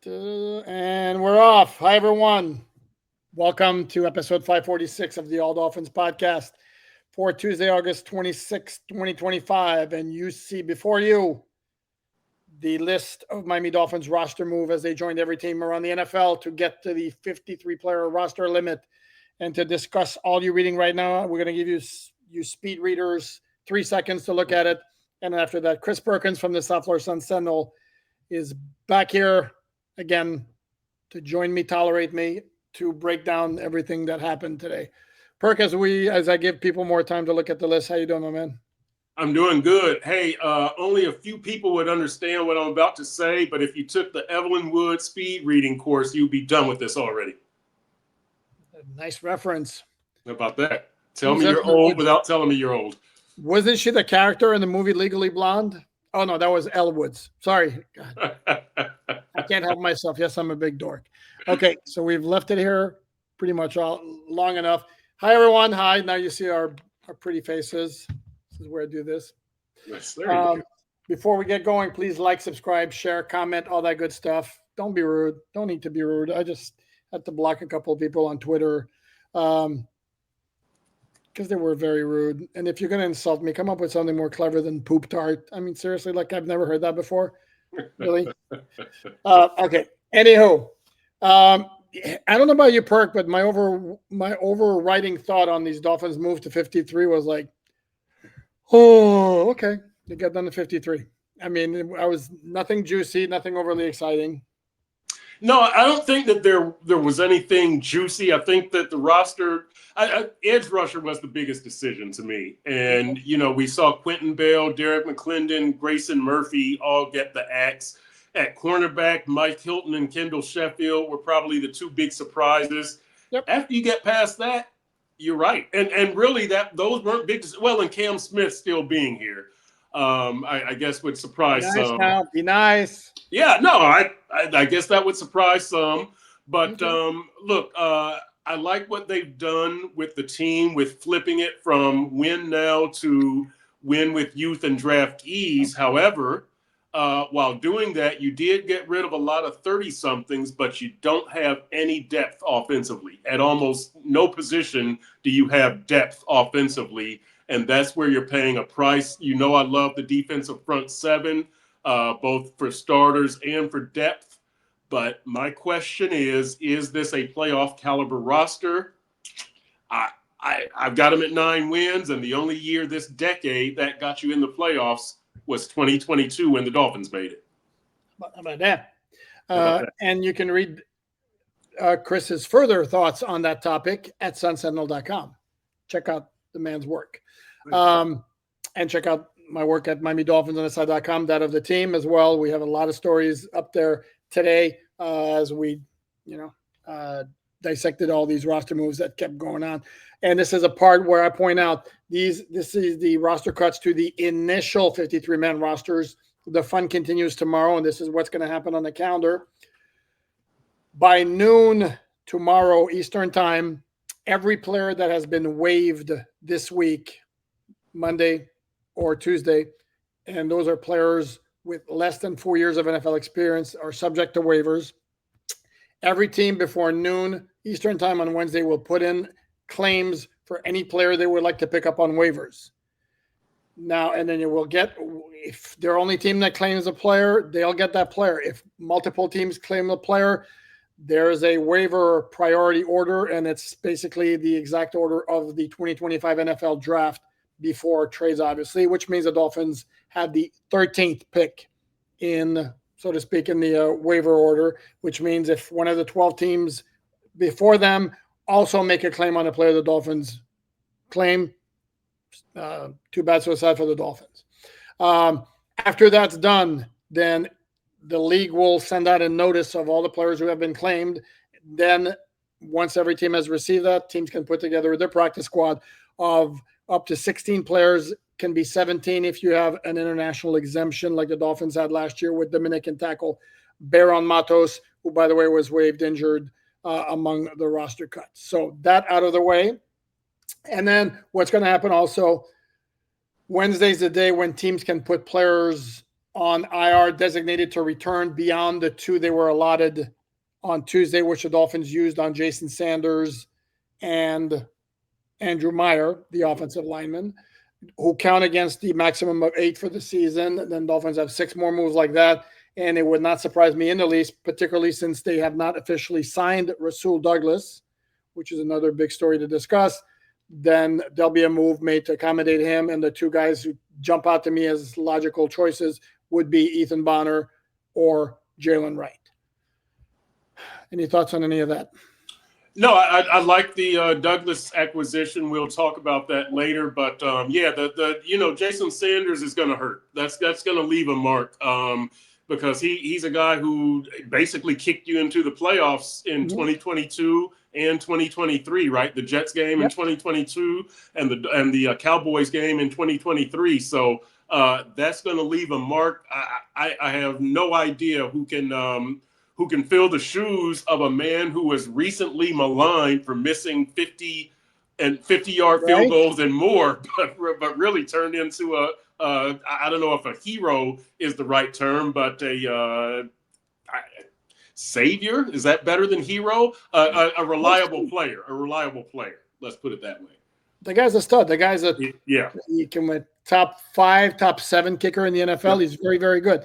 And we're off. Hi, everyone. Welcome to episode 546 of the All Dolphins podcast for Tuesday, August 26th, 2025. And you see before you the list of Miami Dolphins roster move as they joined every team around the NFL to get to the 53 player roster limit. And to discuss all you're reading right now, we're going to give you speed readers 3 seconds to look at it. And after that, Chris Perkins from the South Florida Sun Sentinel is back here again to join me, tolerate me, to break down everything that happened today. Perk, as I give people more time to look at the list, how you doing, my man? I'm doing good. Hey, only a few people would understand what I'm about to say, but if you took the Evelyn Wood speed reading course, you'd be done with this already. Nice reference. How about that? Tell Who's me you're Evelyn old Woods? without telling me you're old. Wasn't she the character in the movie Legally Blonde? Oh, no, that was Elle Woods. Sorry. God. I can't help myself. Yes, I'm a big dork. Okay, so we've left it here pretty much all long enough. Hi, everyone. Hi. Now you see our pretty faces. This is where I do this. Yes, there you go. Before we get going, please like, subscribe, share, comment, all that good stuff. Don't be rude. Don't need to be rude. I just had to block a couple of people on Twitter because they were very rude. And if you're going to insult me, come up with something more clever than poop tart. I mean, seriously, like I've never heard that before. Really? Okay. Anywho, I don't know about you, Perk, but my overriding thought on these Dolphins move to 53 was like, oh, okay, they got done to 53. I mean, I was nothing juicy, nothing overly exciting. No, I don't think that there was anything juicy. I think that the roster, edge rusher was the biggest decision to me. And, we saw Quentin Bell, Derek McClendon, Grayson Murphy all get the axe. At cornerback, Mike Hilton and Kendall Sheffield were probably the two big surprises. Yep. After you get past that, you're right. And really those weren't big. Well, and Cam Smith still being here, I guess would surprise Be nice some. now. Be nice. Yeah, no, I guess that would surprise some. But Okay. look, I like what they've done with the team, with flipping it from win now to win with youth and draftees. However, while doing that, you did get rid of a lot of 30-somethings, but you don't have any depth offensively. At almost no position do you have depth offensively, and that's where you're paying a price. I love the defensive front seven. Both for starters and for depth. But my question is this a playoff caliber roster? I've got them at 9 wins, and the only year this decade that got you in the playoffs was 2022 when the Dolphins made it. How about that? And you can read Chris's further thoughts on that topic at sunsentinel.com. Check out the man's work. And check out my work at MiamiDolphinsOnTheSide.com, that of the team as well. We have a lot of stories up there today as we, dissected all these roster moves that kept going on. And this is a part where I point out this is the roster cuts to the initial 53-man rosters. The fun continues tomorrow, and this is what's going to happen on the calendar. By noon tomorrow Eastern time, every player that has been waived this week, Monday or Tuesday, and those are players with less than 4 years of NFL experience, are subject to waivers. Every team before noon Eastern time on Wednesday will put in claims for any player they would like to pick up on waivers. Now, and then you will get, if they're only team that claims a player, they'll get that player. If multiple teams claim a player, there's a waiver priority order, and it's basically the exact order of the 2025 NFL draft before trades, obviously, which means the Dolphins have the 13th pick in, so to speak, in the waiver order, which means if one of the 12 teams before them also make a claim on a player the Dolphins claim, too bad, so sad for the Dolphins. After that's done, then the league will send out a notice of all the players who have been claimed. Then once every team has received that, teams can put together their practice squad of up to 16 players, can be 17 if you have an international exemption like the Dolphins had last year with Dominican tackle Baron Matos, who, by the way, was waived injured among the roster cuts. So that out of the way. And then what's going to happen also, Wednesday's the day when teams can put players on IR designated to return beyond the 2 they were allotted on Tuesday, which the Dolphins used on Jason Sanders and Andrew Meyer, the offensive lineman, who count against the maximum of 8 for the season. Then Dolphins have 6 more moves like that. And it would not surprise me in the least, particularly since they have not officially signed Rasul Douglas, which is another big story to discuss. Then there'll be a move made to accommodate him. And the 2 guys who jump out to me as logical choices would be Ethan Bonner or Jalen Wright. Any thoughts on any of that? No, I like the Douglas acquisition. We'll talk about that later. But yeah, Jason Sanders is going to hurt. That's going to leave a mark because he's a guy who basically kicked you into the playoffs in 2022 and 2023, right? The Jets game in 2022 and the Cowboys game in 2023. So that's going to leave a mark. I have no idea who can fill the shoes of a man who was recently maligned for missing 50-yard field goals and more, but really turned into I don't know if a hero is the right term, but a savior. Is that better than hero? A reliable player. Let's put it that way. The guy's a stud. The guy's he can win top 5, top 7 kicker in the NFL. He's very, very good.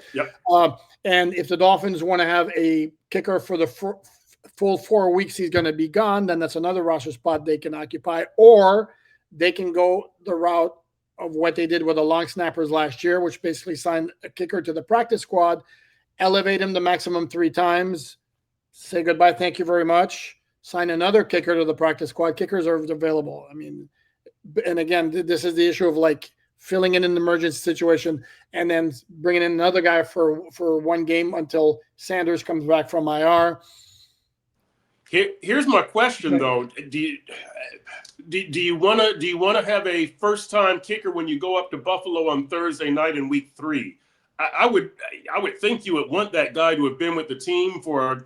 And if the Dolphins want to have a kicker for the full 4 weeks, he's going to be gone, then that's another roster spot they can occupy. Or they can go the route of what they did with the long snappers last year, which basically signed a kicker to the practice squad, elevate him the maximum 3 times, say goodbye, thank you very much, sign another kicker to the practice squad. Kickers are available. I mean, and again, this is the issue of like filling in an emergency situation and then bringing in another guy for 1 game until Sanders comes back from IR. Here's my question though. Do you want to have a first-time kicker when you go up to Buffalo on Thursday night in week 3? I would think you would want that guy to have been with the team for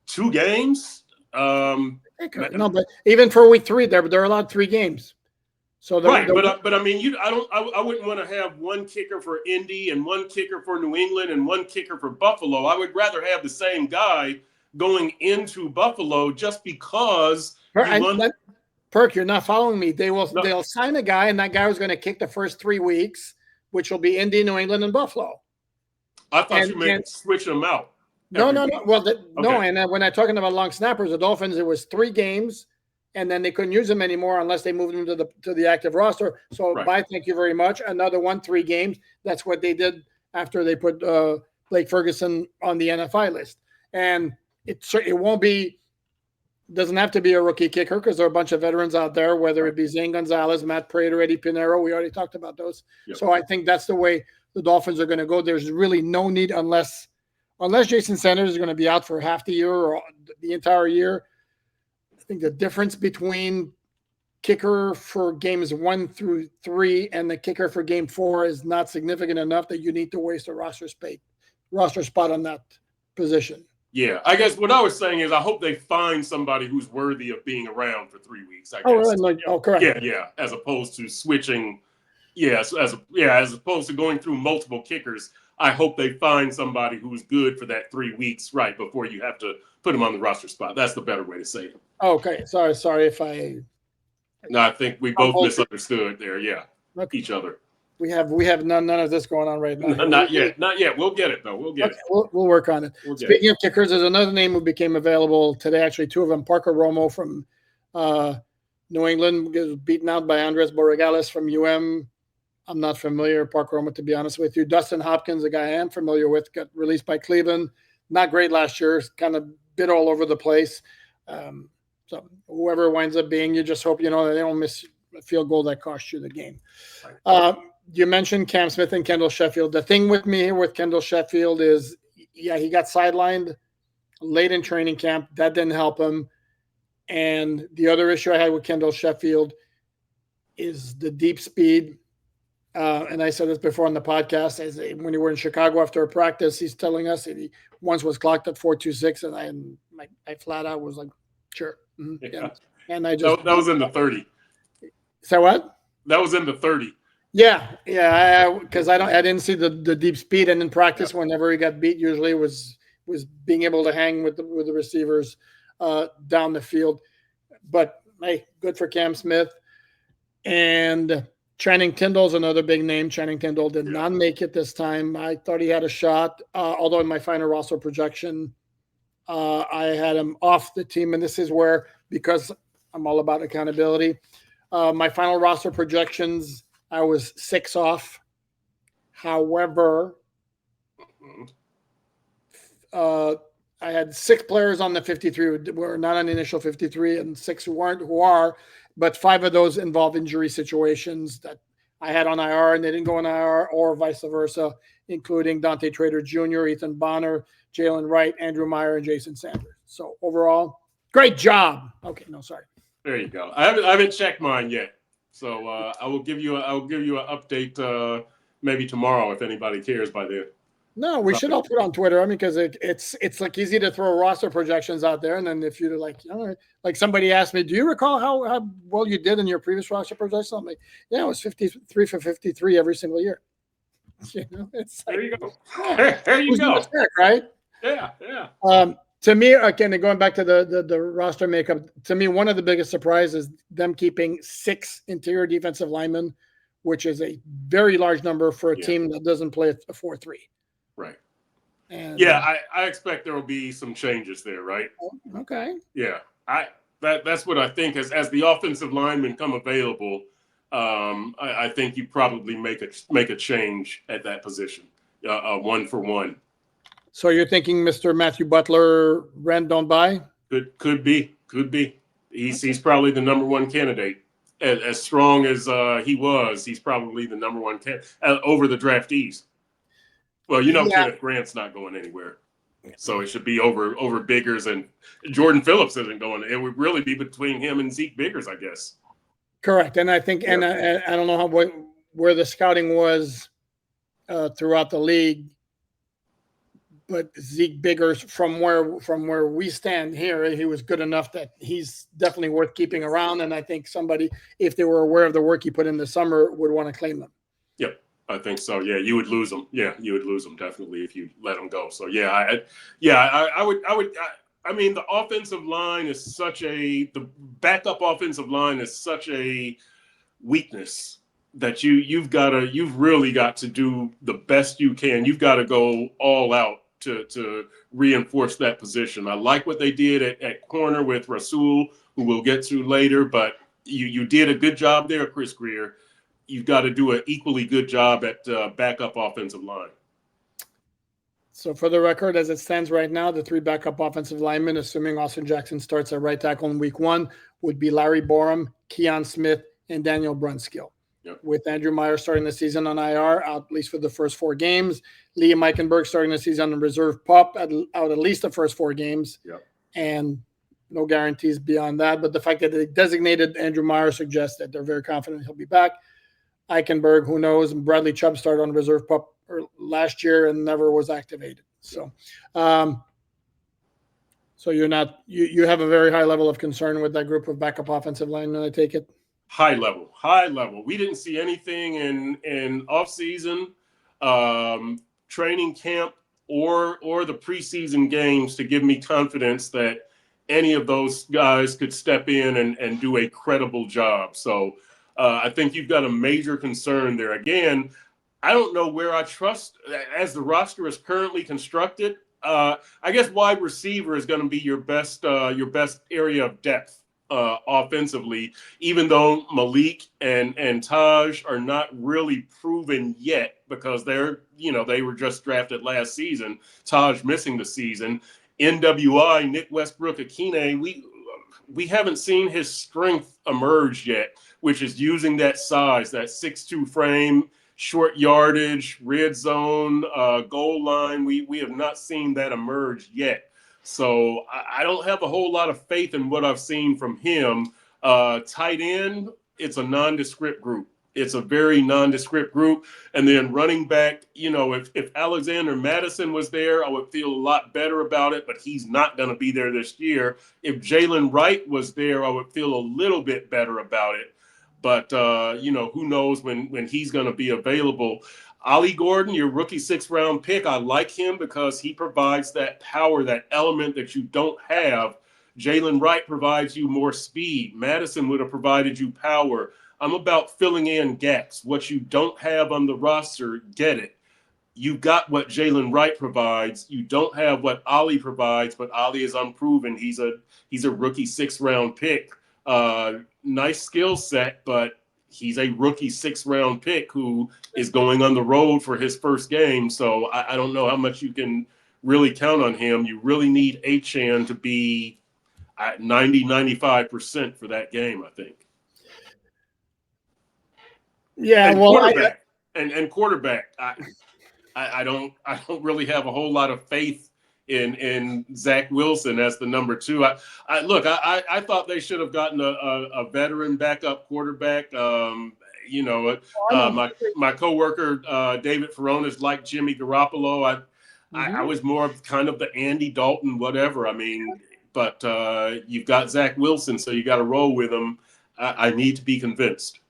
2 games. No, but even for week 3, they're allowed 3 games. So but I mean, I wouldn't want to have 1 kicker for Indy and 1 kicker for New England and 1 kicker for Buffalo. I would rather have the same guy going into Buffalo just because. Perk, you're not following me. They'll sign a guy, and that guy was going to kick the first 3 weeks, which will be Indy, New England, and Buffalo. I thought you meant switch them out. No. Well, no. And when I'm talking about long snappers, the Dolphins, it was 3 games. And then they couldn't use him anymore unless they moved him to the active roster. So thank you very much. Another 3 games. That's what they did after they put Blake Ferguson on the NFI list. And it doesn't have to be a rookie kicker because there are a bunch of veterans out there, whether it be Zane Gonzalez, Matt Prater, Eddie Pinero. We already talked about those. Yep. So I think that's the way the Dolphins are going to go. There's really no need unless Jason Sanders is going to be out for half the year or the entire year. I think the difference between kicker for games 1 through 3 and the kicker for game 4 is not significant enough that you need to waste a roster spot on that position. Yeah, I guess what I was saying is I hope they find somebody who's worthy of being around for 3 weeks. I guess. Correct. Yeah. As opposed to switching. As opposed to going through multiple kickers. I hope they find somebody who's good for that 3 weeks right before you have to put them on the roster spot. That's the better way to say it. Okay. Sorry if I. No, I think we both misunderstood there. Yeah. Okay. Each other. We have none of this going on right now. Not yet. We'll get it though. We'll work on it. Speaking of kickers, there's another name who became available today. Actually, 2 of them. Parker Romo from New England was beaten out by Andres Borregales from UM. I'm not familiar with Parker Romo, to be honest with you. Dustin Hopkins, a guy I am familiar with, got released by Cleveland. Not great last year. Kind of bit all over the place. So whoever winds up being, you just hope that they don't miss a field goal that cost you the game. You mentioned Cam Smith and Kendall Sheffield. The thing with me here with Kendall Sheffield is, he got sidelined late in training camp. That didn't help him. And the other issue I had with Kendall Sheffield is the deep speed. And I said this before on the podcast, when we were in Chicago after a practice, he's telling us that he once was clocked at 4.26, and I flat out was like, sure. Mm-hmm. Yeah. And I just that was in the 30. So what? That was in the 30. Yeah, because I didn't see the deep speed, and in practice, whenever he got beat, usually was being able to hang with the receivers down the field. But hey, good for Cam Smith. And Channing Tindall's another big name. Channing Tindall did not make it this time. I thought he had a shot, although in my final roster projection, I had him off the team. And this is where, because I'm all about accountability, my final roster projections, I was 6 off. However, I had 6 players on the 53 who were not on the initial 53, and 6 who are, but 5 of those involve injury situations that I had on IR and they didn't go on IR, or vice versa, including Dante Trader Jr., Ethan Bonner, Jalen Wright, Andrew Meyer, and Jason Sanders. So overall, great job. Okay, no, sorry. There you go. I haven't checked mine yet, so I will give you an update maybe tomorrow if anybody cares by then. No, we should all put it on Twitter. I mean, because it's like easy to throw roster projections out there, and then if you're like somebody asked me, do you recall how well you did in your previous roster projection? I'm like, yeah, it was 53 for 53 every single year. It's like, there you go. Yeah. There you go. Check, right? Yeah. To me, again, going back to the roster makeup, to me, one of the biggest surprises is them keeping 6 interior defensive linemen, which is a very large number for a team that doesn't play a 4-3. Right. And I expect there will be some changes there, right? Okay. Yeah. That's what I think as the offensive linemen come available, I think you probably make a change at that position, 1-for-1. So you're thinking Mr. Matthew Butler, rent don't buy? Could be. He's probably the number 1 candidate. As strong as he was, he's probably the number 1 candidate over the draftees. Well, Kenneth Grant's not going anywhere, so it should be over Biggers, and Jordan Phillips isn't going. It would really be between him and Zeke Biggers, I guess. Correct, and I think, and I don't know where the scouting was throughout the league, but Zeke Biggers, from where we stand here, he was good enough that he's definitely worth keeping around, and I think somebody, if they were aware of the work he put in the summer, would want to claim him. Yep. I think so. Yeah, you would lose them. Yeah, you would lose them definitely if you let them go. So I would. I mean, the offensive line is the backup offensive line is such a weakness that you've really got to do the best you can. You've got to go all out to reinforce that position. I like what they did at corner with Rasul, who we'll get to later, but you did a good job there, Chris Greer. You've got to do an equally good job at backup offensive line. So for the record, as it stands right now, the 3 backup offensive linemen, assuming Austin Jackson starts at right tackle in week 1, would be Larry Borum, Keon Smith, and Daniel Brunskill. Yep. With Andrew Meyer starting the season on IR, out at least for the first 4 games. Liam Eichenberg starting the season on reserve PUP, out at least the first 4 games. Yep. And no guarantees beyond that. But the fact that they designated Andrew Meyer suggests that they're very confident he'll be back. Eichenberg, who knows? And Bradley Chubb started on reserve PUP last year and never was activated. So, so you have a very high level of concern with that group of backup offensive linemen, I take it? High level. We didn't see anything in off-season, training camp, or the preseason games to give me confidence that any of those guys could step in and do a credible job. So I think you've got a major concern there. Again, I don't know where I trust as the roster is currently constructed. I guess wide receiver is going to be your best area of depth offensively, even though Malik and Taj are not really proven yet because they were just drafted last season. Taj missing the season. NWI, Nick Westbrook-Akine, we haven't seen his strength emerge yet, which is using that size, that 6'2" frame, short yardage, red zone, goal line. We have not seen that emerge yet. So I don't have a whole lot of faith in what I've seen from him. Tight end, it's a nondescript group. It's a very nondescript group. And then running back, if Alexander Madison was there, I would feel a lot better about it, but he's not going to be there this year. If Jalen Wright was there, I would feel a little bit better about it. but who knows when he's going to be available. Ollie Gordon, your rookie 6th-round pick, I like him because he provides that power, that element that you don't have. Jalen Wright provides you more speed. Madison would have provided you power. I'm about filling in gaps. What you don't have on the roster, get it. You got what Jalen Wright provides. You don't have what Ollie provides, but Ollie is unproven. He's a rookie 6th-round pick. Nice skill set, but he's a rookie 6th-round pick who is going on the road for his first game. So I don't know how much you can really count on him. You really need Achane to be at 90-95% for that game, I think. Yeah, And well, quarterback. And quarterback. I don't really have a whole lot of faith in Zach Wilson as the number 2. I thought they should have gotten a veteran backup quarterback. My coworker David Furones liked Jimmy Garoppolo. I was more of kind of the Andy Dalton, whatever. I mean, but you've got Zach Wilson, so you got to roll with him. I need to be convinced.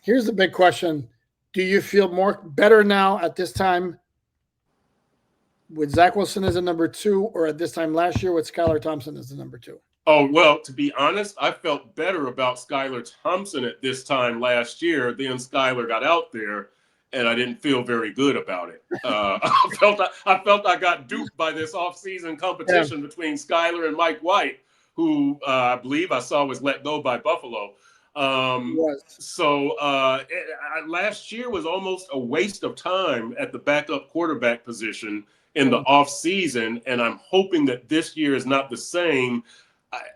Here's the big question: do you feel better now at this time with Zach Wilson as a number 2, or at this time last year with Skylar Thompson as the number 2? Oh, well, to be honest, I felt better about Skylar Thompson at this time last year. Then Skylar got out there, and I didn't feel very good about it. I felt I got duped by this offseason competition between Skylar and Mike White, who I believe I saw was let go by Buffalo. Last year was almost a waste of time at the backup quarterback position in the off season, and I'm hoping that this year is not the same.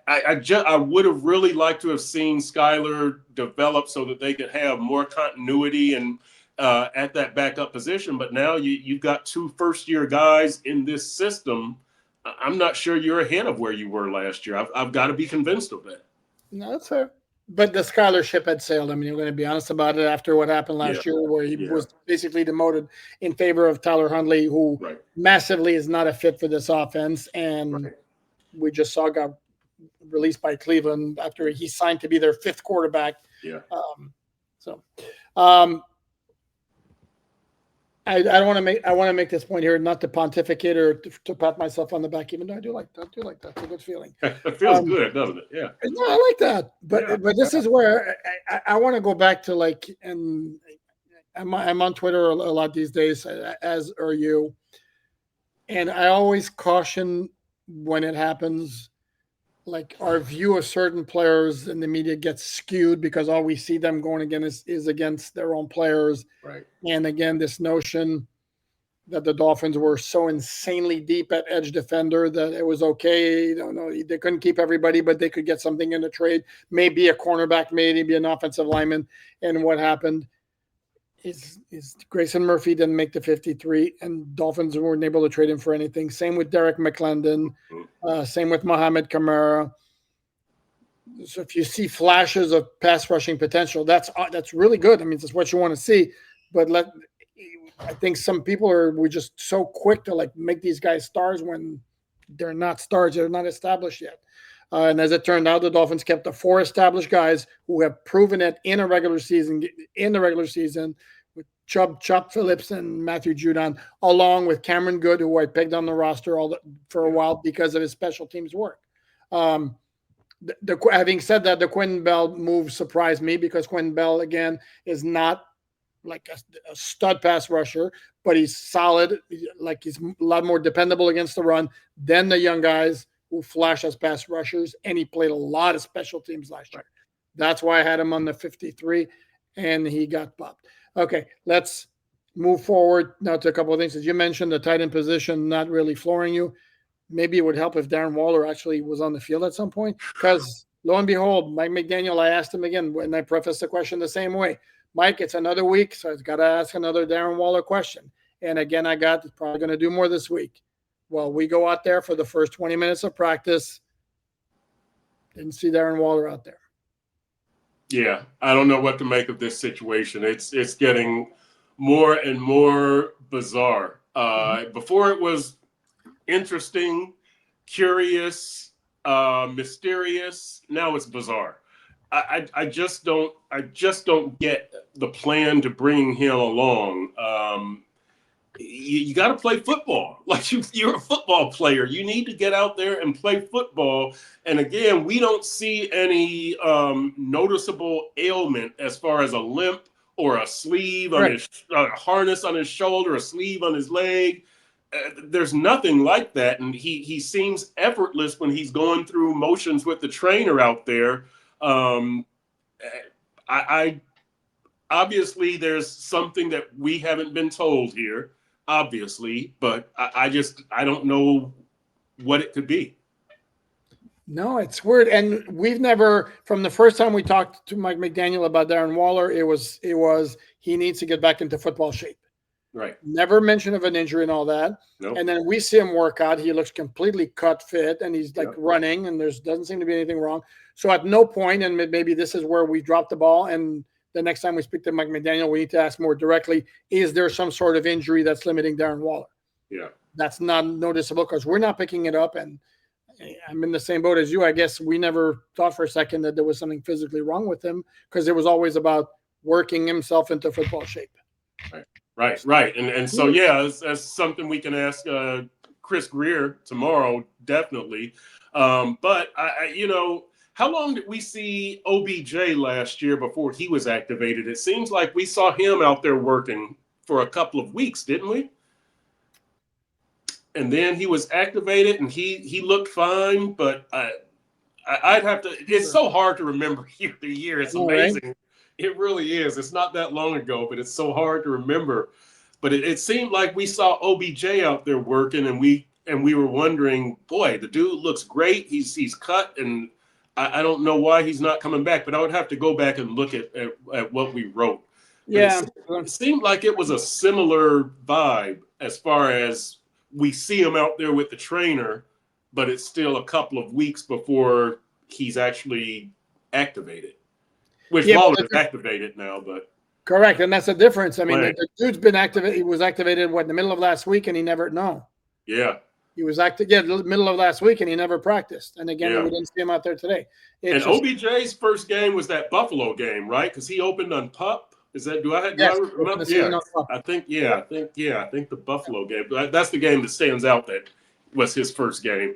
I would have really liked to have seen Skylar develop so that they could have more continuity and at that backup position. But now you've got 2 first-year guys in this system. I'm not sure you're ahead of where you were last year. I've got to be convinced of that. No, that's fair. But the Skylar ship had sailed. I mean, you're going to be honest about it after what happened last year, where he was basically demoted in favor of Tyler Huntley, who massively is not a fit for this offense. And we just saw got released by Cleveland after he signed to be their 5th quarterback. Yeah. I want to make this point here, not to pontificate or to pat myself on the back, even though I do like that. It's a good feeling. It feels good, doesn't it? Yeah. No, I like that. But this is where I want to go back to, like, and I'm on Twitter a lot these days, as are you. And I always caution when it happens, like, our view of certain players in the media gets skewed because all we see them going against is against their own players. Right. And again, this notion that the Dolphins were so insanely deep at edge defender that it was okay. They couldn't keep everybody, but they could get something in the trade. Maybe a cornerback, maybe an offensive lineman. And what happened is Grayson Murphy didn't make the 53, and Dolphins weren't able to trade him for anything. Same with Derek McClendon. Same with Mohamed Kamara. So if you see flashes of pass rushing potential, that's really good. I mean, that's what you want to see. But I think some people we're just so quick to, like, make these guys stars when they're not stars. They're not established yet. And as it turned out, the Dolphins kept the 4 established guys who have proven it in the regular season with Chubb Phillips and Matthew Judon, along with Cameron Good, who I pegged on the roster for a while because of his special teams work. Having said that, the Quentin Bell move surprised me because Quentin Bell, again, is not like a stud pass rusher, but he's solid. Like, he's a lot more dependable against the run than the young guys who flash as pass rushers, and he played a lot of special teams last year. That's why I had him on the 53, and he got popped. Okay, let's move forward now to a couple of things. As you mentioned, the tight end position not really flooring you. Maybe it would help if Darren Waller actually was on the field at some point, because lo and behold, Mike McDaniel, I asked him again when I prefaced the question the same way. Mike, it's another week, so I've got to ask another Darren Waller question. And again, probably going to do more this week. Well, we go out there for the first 20 minutes of practice. Didn't see Darren Waller out there. Yeah, I don't know what to make of this situation. It's getting more and more bizarre. Before it was interesting, curious, mysterious. Now it's bizarre. I just don't get the plan to bring him along. You got to play football. Like you're a football player. You need to get out there and play football. And again, we don't see any noticeable ailment as far as a limp or a sleeve on Correct. his harness on his shoulder, a sleeve on his leg. There's nothing like that, and he seems effortless when he's going through motions with the trainer out there. Um, I obviously there's something that we haven't been told here, obviously, but I don't know what it could be. No, it's weird. And we've never, from the first time we talked to Mike McDaniel about Darren Waller, it was he needs to get back into football shape. Right. Never mention of an injury and all that. Nope. And then we see him work out. He looks completely cut fit and he's like Yep. running and there's doesn't seem to be anything wrong. So at no point, and maybe this is where we dropped the ball. And the next time we speak to Mike McDaniel, we need to ask more directly, is there some sort of injury that's limiting Darren Waller? Yeah. That's not noticeable because we're not picking it up. And I'm in the same boat as you. I guess we never thought for a second that there was something physically wrong with him because it was always about working himself into football shape. Right. And so, yeah, that's something we can ask Chris Greer tomorrow, definitely. But, how long did we see OBJ last year before he was activated? It seems like we saw him out there working for a couple of weeks, didn't we? And then he was activated and he looked fine, but I'd have to. It's so hard to remember year to year. It's amazing. Right? It really is. It's not that long ago, but it's so hard to remember. But it seemed like we saw OBJ out there working, and we were wondering, boy, the dude looks great. He's cut, and I don't know why he's not coming back. But I would have to go back and look at what we wrote. Yeah, it seemed like it was a similar vibe as far as we see him out there with the trainer, but it's still a couple of weeks before he's actually activated. Which Waller's activated now, but correct, and that's the difference. I mean, the dude's been activated. He was activated in the middle of last week, and he never Yeah, he was the middle of last week, and he never practiced. And again, we didn't see him out there today. OBJ's first game was that Buffalo game, right? Because he opened on PUP. Is that I remember? Yeah, I think the Buffalo game. That's the game that stands out. That was his first game.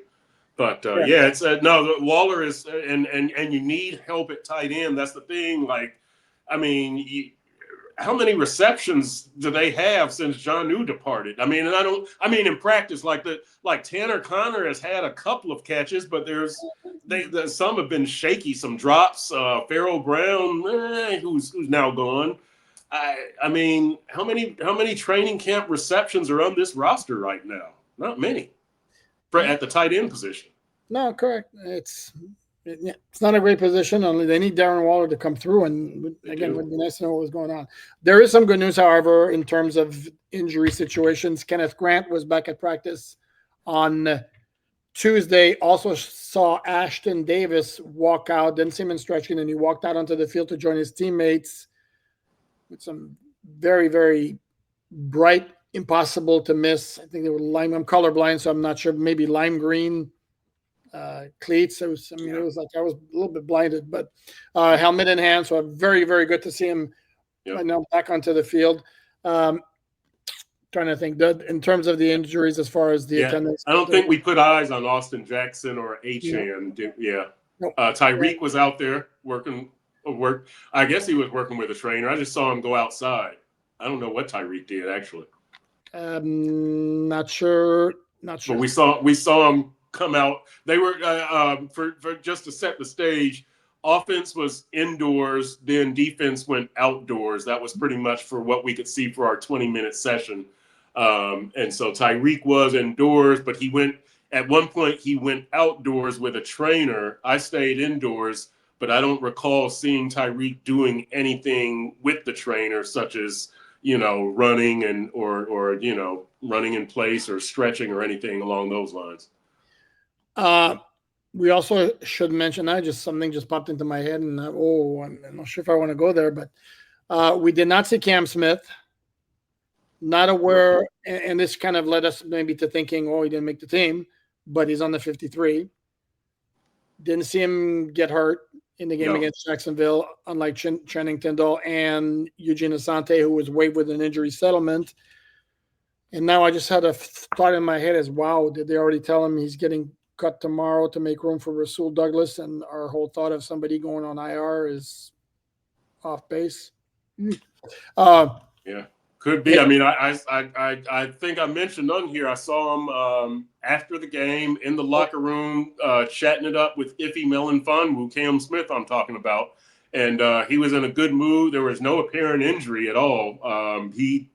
But it's no. Waller is, and you need help at tight end. That's the thing. Like, I mean, how many receptions do they have since Jonnu departed? I mean, in practice, like Tanner Connor has had a couple of catches, but some have been shaky, some drops. Pharaoh Brown, who's now gone. I mean, how many training camp receptions are on this roster right now? Not many. At the tight end position. No, correct. It's not a great position. Only they need Darren Waller to come through, and again, it would be nice to know what was going on. There is some good news, however, in terms of injury situations. Kenneth Grant was back at practice on Tuesday. Also saw Ashton Davis walk out. Didn't see him in stretching, and he walked out onto the field to join his teammates with some very, very bright, impossible to miss. I think they were lime. I'm colorblind, so I'm not sure. Maybe lime green cleats. It was like I was a little bit blinded, but helmet in hand. So very, very good to see him now back onto the field. Trying to think that in terms of the injuries, as far as the attendance. I don't think we put eyes on Austin Jackson or Achan. Nope. Tyreek was out there working. I guess he was working with a trainer. I just saw him go outside. I don't know what Tyreek did actually. Not sure. But we saw him come out. They were for just to set the stage. Offense was indoors, then defense went outdoors. That was pretty much for what we could see for our 20-minute session. And so Tyreek was indoors, but at one point he went outdoors with a trainer. I stayed indoors, but I don't recall seeing Tyreek doing anything with the trainer, such as running or running in place or stretching or anything along those lines. We also should mention, something just popped into my head, and I'm not sure if I want to go there, but we did not see Cam Smith. Not aware, and this kind of led us maybe to thinking, he didn't make the team, but he's on the 53. Didn't see him get hurt in the game Yeah. against Jacksonville, unlike Channing Tindall and Eugene Asante, who was waived with an injury settlement. And now I just had a thought in my head as, wow, did they already tell him he's getting cut tomorrow to make room for Rasul Douglas? And our whole thought of somebody going on IR is off base. Yeah, could be. I mean, I think I mentioned on here, I saw him after the game in the locker room chatting it up with Iffy Melifonwu, Cam Smith I'm talking about. And he was in a good mood. There was no apparent injury at all. He,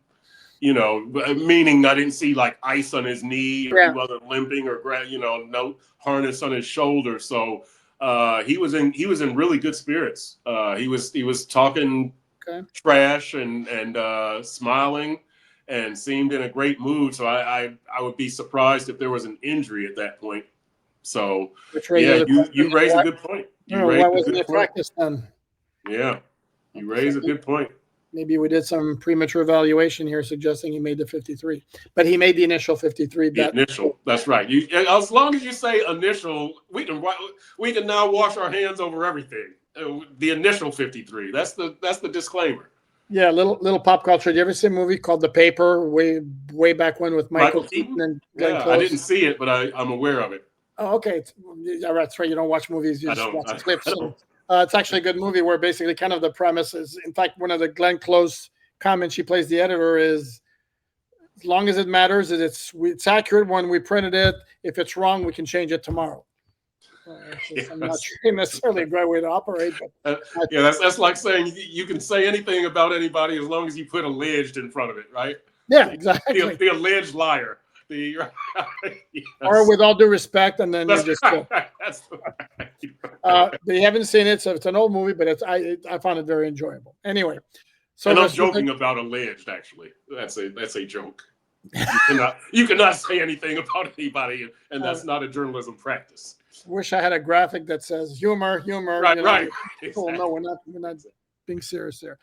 meaning I didn't see like ice on his knee or he wasn't limping or, no harness on his shoulder. So he was in really good spirits. He was talking trash and smiling and seemed in a great mood. So I would be surprised if there was an injury at that point. So yeah, you raise a good point. Why wasn't it practice then? Yeah, you raise a good point. Maybe we did some premature evaluation here suggesting he made the 53, but he made the initial 53 bet. Initial, that's right. As long as you say initial, we can now wash our hands over everything. The initial 53. That's the disclaimer. Yeah, little pop culture. Did you ever see a movie called The Paper way back when with Michael Keaton and Glenn Close? I didn't see it, but I'm aware of it. Oh, okay. That's right. You don't watch movies. You just watch clips. It's actually a good movie where basically kind of the premise is, in fact, one of the Glenn Close comments, she plays the editor, is as long as it matters, it's accurate when we printed it. If it's wrong, we can change it tomorrow. I'm not sure necessarily a great way to operate. But that's like saying you can say anything about anybody as long as you put alleged in front of it, right? Yeah, exactly. The alleged liar. Yes. Or with all due respect, and then you just they haven't seen it, so it's an old movie, but I found it very enjoyable. Anyway, so and I'm joking about alleged. Actually, that's a joke. You cannot say anything about anybody, and that's not a journalism practice. Wish I had a graphic that says humor. Right, right. People know we're not being serious there.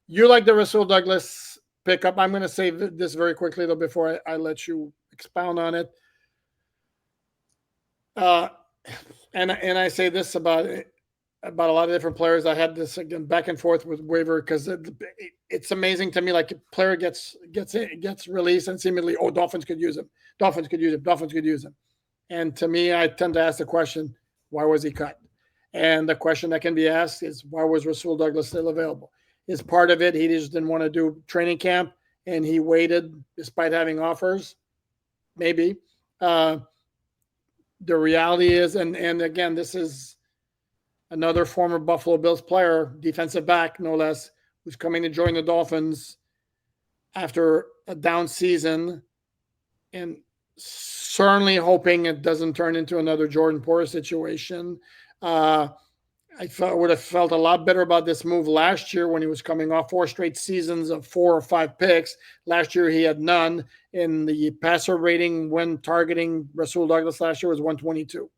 You like the Rasul Douglas pickup? I'm going to say this very quickly though before I let you expound on it. And I say this about a lot of different players. I had this again back and forth with Waiver because it's amazing to me. Like a player gets released and seemingly, Dolphins could use him. Dolphins could use him. And to me, I tend to ask the question, why was he cut? And the question that can be asked is, why was Rasul Douglas still available? Is part of it he just didn't want to do training camp and he waited despite having offers? Maybe. The reality is, and again, this is another former Buffalo Bills player, defensive back, no less, who's coming to join the Dolphins after a down season and certainly hoping it doesn't turn into another Jordan Poyer situation. I would have felt a lot better about this move last year when he was coming off 4 straight seasons of 4 or 5 picks. Last year he had none. In the passer rating when targeting Rasul Douglas last year was 122.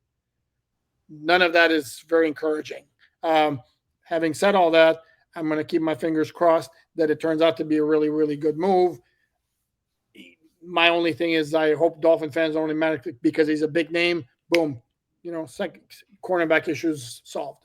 None of that is very encouraging. Having said all that, I'm going to keep my fingers crossed that it turns out to be a really, really good move. My only thing is I hope Dolphin fans don't automatically, because he's a big name, boom, second cornerback issues solved.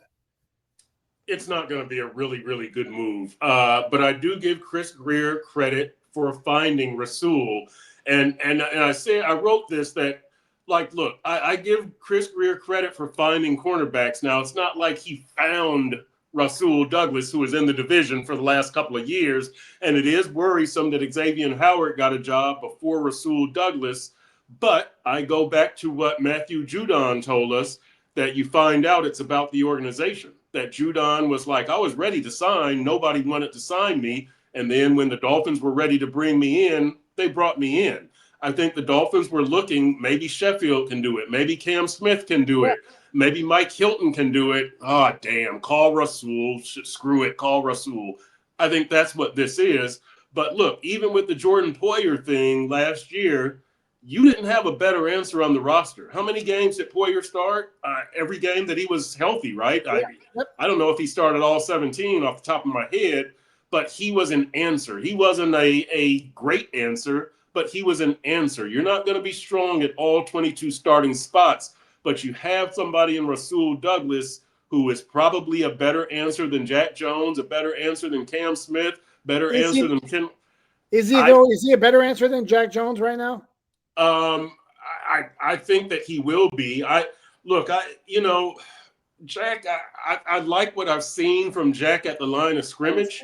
It's not going to be a really, really good move. But I do give Chris Greer credit for finding Rasul. And I wrote this that, like, look, I give Chris Greer credit for finding cornerbacks. Now, it's not like he found Rasul Douglas, who was in the division for the last couple of years. And it is worrisome that Xavier Howard got a job before Rasul Douglas. But I go back to what Matthew Judon told us, that you find out it's about the organization. That Judon was like, I was ready to sign. Nobody wanted to sign me. And then when the Dolphins were ready to bring me in, they brought me in. I think the Dolphins were looking, maybe Sheffield can do it. Maybe Cam Smith can do it. Maybe Mike Hilton can do it. Oh, damn, call Rasul. Screw it, call Rasul. I think that's what this is. But look, even with the Jordan Poyer thing last year, you didn't have a better answer on the roster. How many games did Poyer start? Every game that he was healthy, right? I don't know if he started all 17 off the top of my head, but he was an answer. He wasn't a great answer, but he was an answer. You're not going to be strong at all 22 starting spots, but you have somebody in Rasul Douglas who is probably a better answer than Jack Jones, a better answer than Cam Smith, better answer than Ken. Is he though? Is he a better answer than Jack Jones right now? I think that he will be. Jack, I like what I've seen from Jack at the line of scrimmage,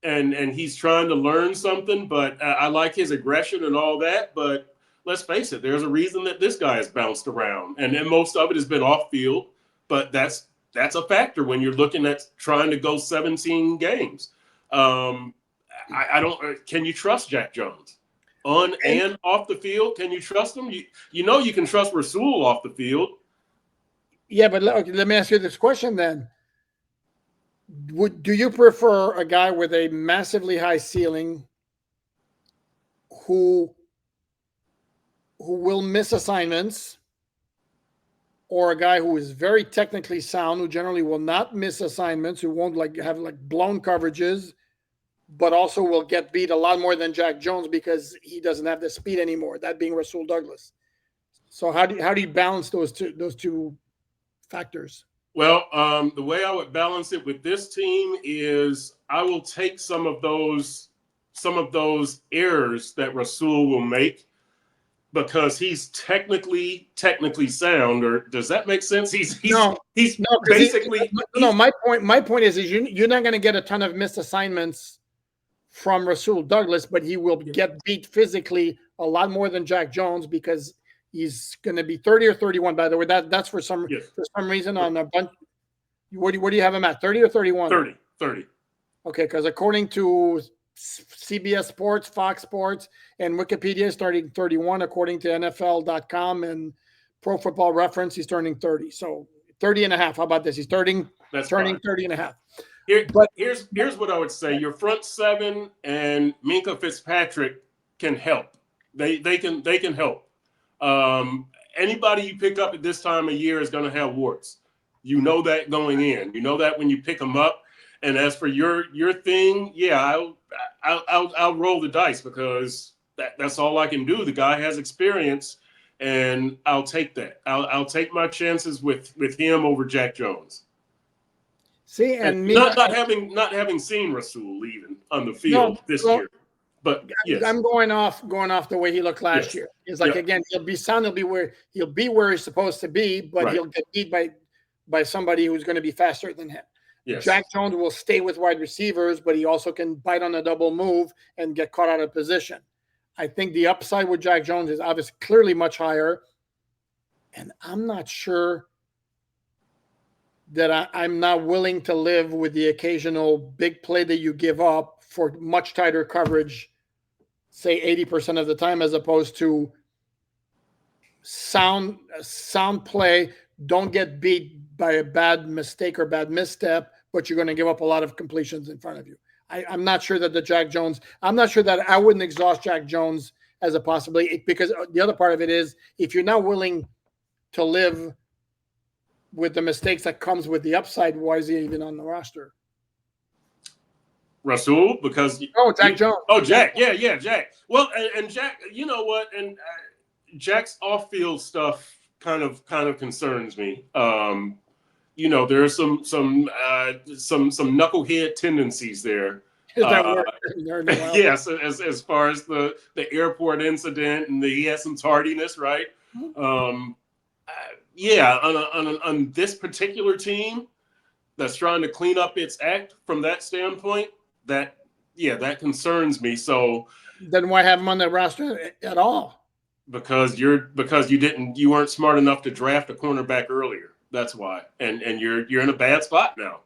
and he's trying to learn something. But I like his aggression and all that. But let's face it, there's a reason that this guy has bounced around, and most of it has been off field. But that's a factor when you're looking at trying to go 17 games. I don't. Can you trust Jack Jones on and off the field? Can you trust him? You can trust Rasul off the field. Yeah, but let me ask you this question then. Do you prefer a guy with a massively high ceiling who will miss assignments, or a guy who is very technically sound, who generally will not miss assignments, who won't have blown coverages, but also will get beat a lot more than Jack Jones because he doesn't have the speed anymore, that being Rasul Douglas? So how do you balance those two factors? Well, the way I would balance it with this team is I will take some of those errors that Rasul will make because he's technically sound. Or does that make sense? My point is you're not going to get a ton of missed assignments from Rasul Douglas, but he will get beat physically a lot more than Jack Jones because he's going to be 30 or 31. By the way, that's for some reason on a bunch. Where do you have him at? 30 or 31? 30. Okay, because according to CBS Sports, Fox Sports, and Wikipedia, starting 31. According to NFL.com and Pro Football Reference, he's turning 30. So 30 and a half. How about this? He's turning 30 and a half. Here's what I would say. Your front seven and Minkah Fitzpatrick can help. They can help. Anybody you pick up at this time of year is going to have warts. You know that going in. You know that when you pick them up. And as for your thing, yeah, I'll roll the dice because that's all I can do. The guy has experience, and I'll take that. I'll take my chances with him over Jack Jones. See, and not having seen Rasul even on the field this year. But yes. I'm going off the way he looked last year. It's like again, he'll be sound, he'll be where he's supposed to be, but he'll get beat by somebody who's going to be faster than him. Yes. Jack Jones will stay with wide receivers, but he also can bite on a double move and get caught out of position. I think the upside with Jack Jones is obviously clearly much higher, and I'm not sure that I'm not willing to live with the occasional big play that you give up for much tighter coverage, say 80% of the time, as opposed to sound play. Don't get beat by a bad mistake or bad misstep, but you're going to give up a lot of completions in front of you. I'm not sure that I'm not sure that I wouldn't exhaust Jack Jones as a possibility, because the other part of it is if you're not willing to live with the mistakes that comes with the upside, why is he even on the roster? Rasul, because Jack Jones. Jack, yeah, Jack. Well, and Jack, you know what? And Jack's off-field stuff kind of concerns me. There are some knucklehead tendencies there. Yes, as far as the airport incident, and he had some tardiness, right? On this particular team that's trying to clean up its act from that standpoint, that concerns me. So then why have him on the roster at all? Because you weren't smart enough to draft a cornerback earlier. That's why. And you're in a bad spot now.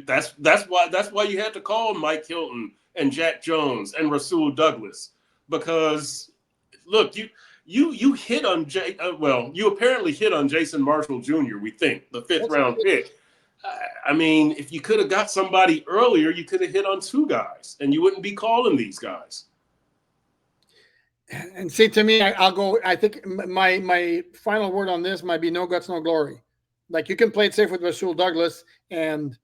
That's why you had to call Mike Hilton and Jack Jones and Rasul Douglas, because look, you hit on you apparently hit on Jason Marshall Jr., we think, the 5th round pick. I mean, if you could have got somebody earlier, you could have hit on 2 guys and you wouldn't be calling these guys. And see, to me, I'll go. I think my final word on this might be no guts, no glory. Like, you can play it safe with Rasul Douglas, and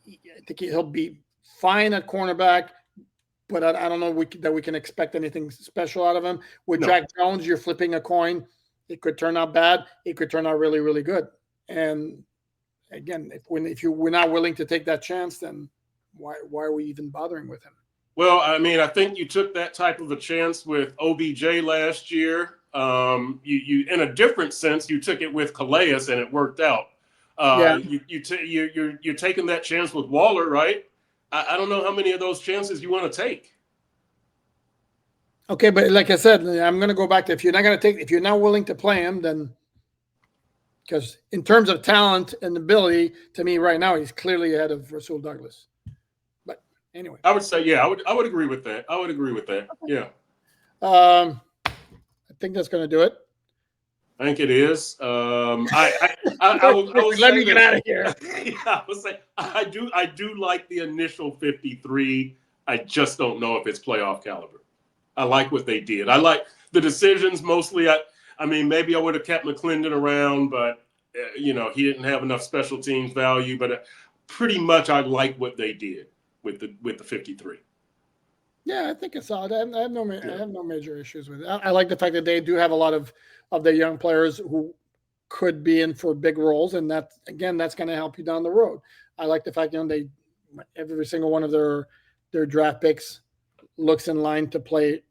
I think he'll be fine at cornerback. But I don't know that we can expect anything special out of him. With Jack Jones, you're flipping a coin. It could turn out bad. It could turn out really, really good. And again, if we're not willing to take that chance, then why are we even bothering with him? Well, I mean, I think you took that type of a chance with OBJ last year. You in a different sense, you took it with Calais and it worked out. Yeah. You're taking that chance with Waller, right? I don't know how many of those chances you want to take. Okay, but like I said, I'm going to go back to if you're not willing to play him, then because in terms of talent and ability, to me right now he's clearly ahead of Rasul Douglas. But anyway, I would say, yeah, I would agree with that. I would agree with that. Yeah. I think that's going to do it. I think it is. I will let me get out of here. Yeah, I would say I do like the initial 53. I just don't know if it's playoff caliber. I like what they did. I like the decisions mostly. I mean, maybe I would have kept McClendon around, but he didn't have enough special teams value. But pretty much, I like what they did with the 53. Yeah, I think it's solid. I have no major issues with it. I like the fact that they do have a lot of their young players who could be in for big roles, and that's going to help you down the road. I like the fact they every single one of their draft picks looks in line to play,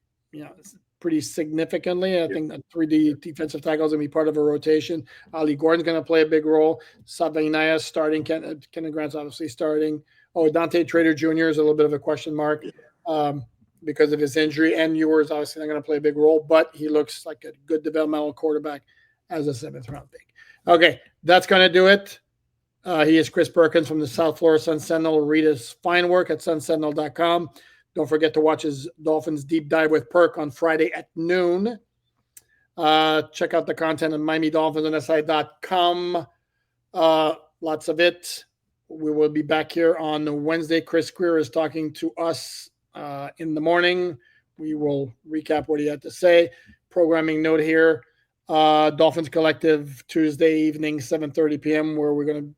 pretty significantly. I think 3D defensive tackle is going to be part of a rotation. Ali Gordon's going to play a big role. Sabainaya starting. Kenneth Grant's obviously starting. Oh, Dante Trader Jr. is a little bit of a question mark because of his injury. And Ewers obviously not going to play a big role, but he looks like a good developmental quarterback as a 7th-round pick. Okay, that's going to do it. He is Chris Perkins from the South Florida Sun Sentinel. Read his fine work at sunsentinel.com. Don't forget to watch his Dolphins Deep Dive with Perk on Friday at noon. Check out the content on MiamiDolphins.com. Lots of it. We will be back here on Wednesday. Chris Greer is talking to us in the morning. We will recap what he had to say. Programming note here. Dolphins Collective Tuesday evening, 7:30 p.m., where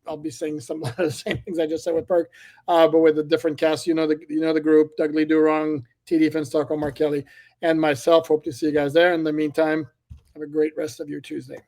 I'll be saying some of the same things I just said with Perk, but with a different cast. The group, Doug Lee Durong, TD Finstock, Mark Kelly, and myself. Hope to see you guys there. In the meantime, have a great rest of your Tuesday.